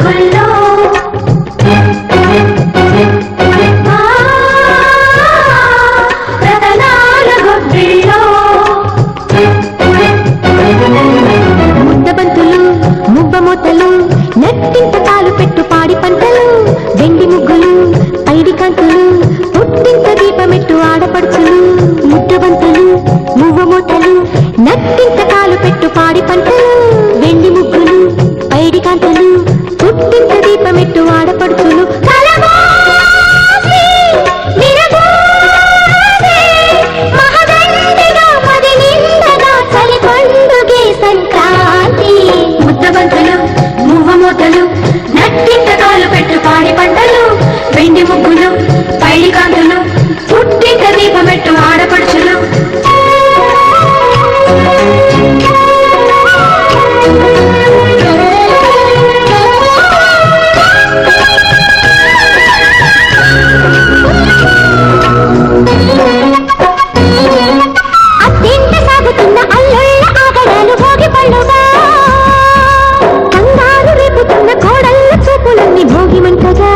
రంగుల్లో రతనాల గొబ్బిల్లో ముద్దబంతులు ముబ్బమూతలు నెట్టింత తాలు పెట్టు పాడి పంటలు వెండి ముగ్గులు పైడి కాంతులు పుట్టింత దీపమెట్టు ఆడపడుచులు ముద్దబంతులు మువ్వమూతలు నెట్టింత తాలు పెట్టు పాడి పంటలు వెండి ముగ్గులు పైడి కాంతులు పుట్టింత దీపమెట్టు ఆడపడుచులు ముద్దబంతులు మువ్వమూతలు నట్టింత కాలు పెట్టు పాడి పంటలు వెండి ముగ్గులు పైడి కాంతులు పుట్టింత దీపమెట్టు ఆడపడుచులు అత్తింట సాగుతున్న అల్లుళ్ళ ఆగడాలు భోగి పళ్ళుగా కంగారు రేపుతున్న కోడళ్ళ చూపులన్నీ భోగిమంటగా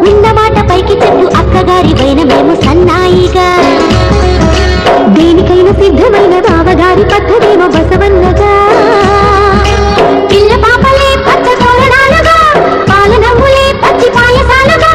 నిన్న మాట పైకి చెప్పు అక్కగారి పైన మేము సన్నాయిగా దేనికైనా సిద్ధమైన బావగారి పద్ధతేమో బసవన్నగా పిల్ల పాపలే పచ్చ తోరణాలుగా పాల నవ్వులే పచ్చి పాయసాలుగా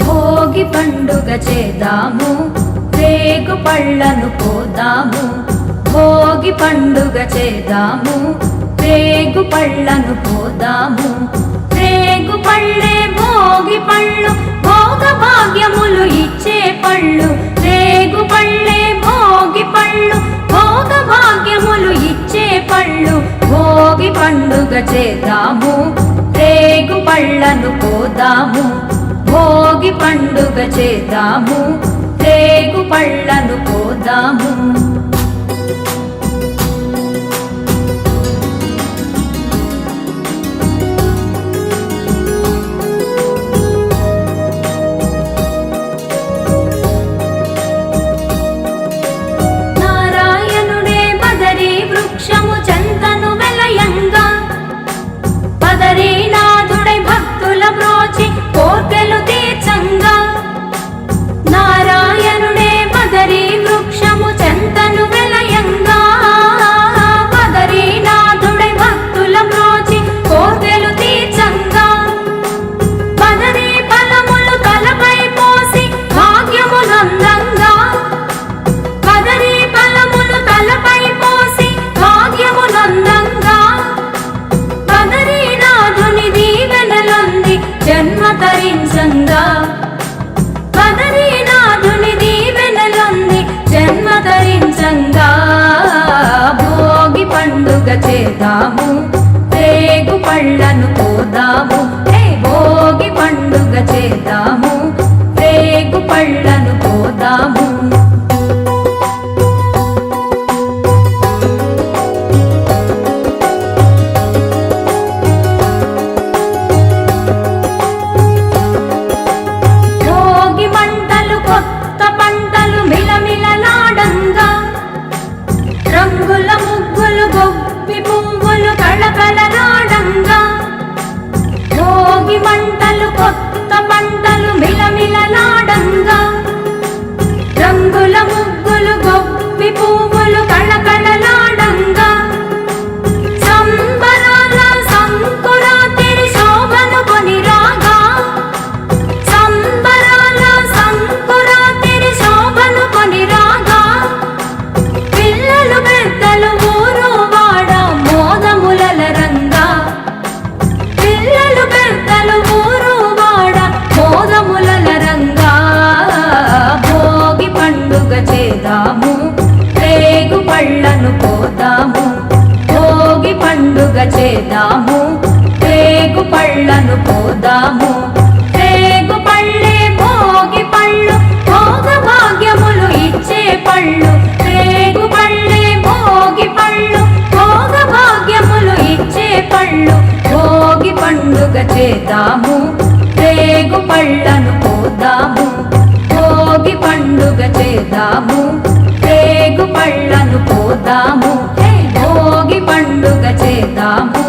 భోగి పండుగ చేద్దాము రేగు పళ్ళను పోదాము భోగి పండుగ చేద్దాము రేగు పళ్ళను పోదాము రేగు పళ్ళే భోగి పళ్ళు భోగ భాగ్యములు ఇచ్చే పళ్ళు రేగు పళ్ళే భోగి పళ్ళు భోగ భాగ్యములు ఇచ్చే పళ్ళు భోగి పండుగ చేద్దాము రేగు పళ్ళను పోదాము భోగి పండుగ చేద్దాము రేగు పళ్ళను పోదాము నారాయణుడే బదరీ వృక్షము చెంతను వెలయంగా బదరీనాథుడై భక్తుల బ్రోచి కోర్కెలు తీర్చంగా నారాయణుడే బదరీ వృక్షము చెంతను వెలయంగా బదరీనాథుడై భక్తుల బ్రోచి కోర్కెలు తీర్చంగా బదరీ ఫలములు తలపై పోసి భాగ్యమునందంగా బదరీ ఫలములు తలపై పోసి భాగ్యమునందంగా బదరీనాథుని దీవెనలొంది జన్మ తరించంగా బదరీనాథుని దీవెనలొంది జన్మ తరించంగా భోగి పండుగ చేద్దాము రేగు పళ్ళను పోదాము భోగి పండుగ చేద్దాము రేగు పళ్ళను పోదాము భోగి మంటలు కొత్త పంటలు మిలమిలలాడంగా రంగుల ముగ్గులు గొప్పి పువ్వులు కళకళలాడంగా భోగి మంటలు కొత్త పంటలు పండుగ చేద్దాము రేగు పళ్ళను పోద్దాము భోగి పండుగ చేద్దాము రేగు పళ్ళను పోద్దాము భోగి పండుగ చేద్దాము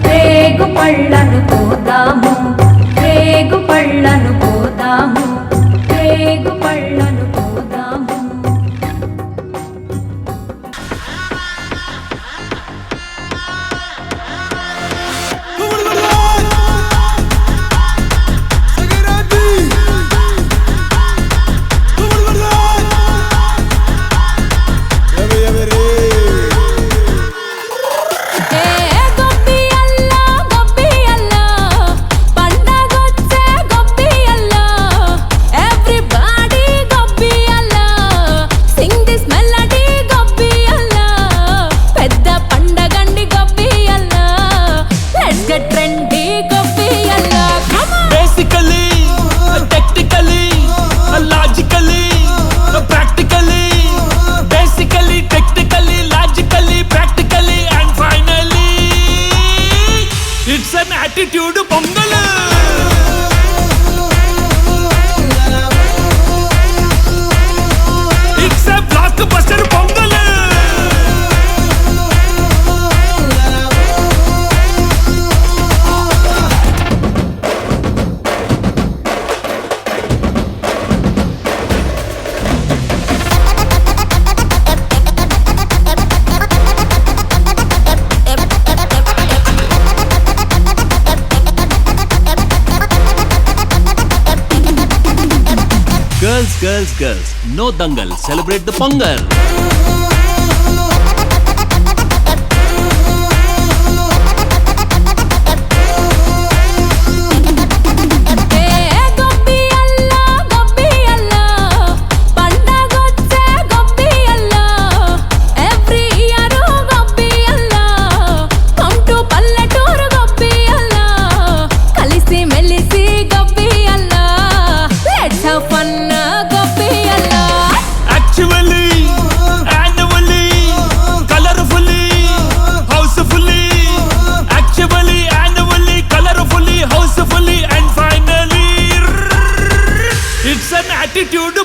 రేగు పళ్ళను పోద్దాము రేగు పళ్ళను పోద్దాము రేగు పళ్ళను పోద్దాము. Attitude pongal it's a block buster pongal Girls, no dangal, celebrate the Pongal. Attitude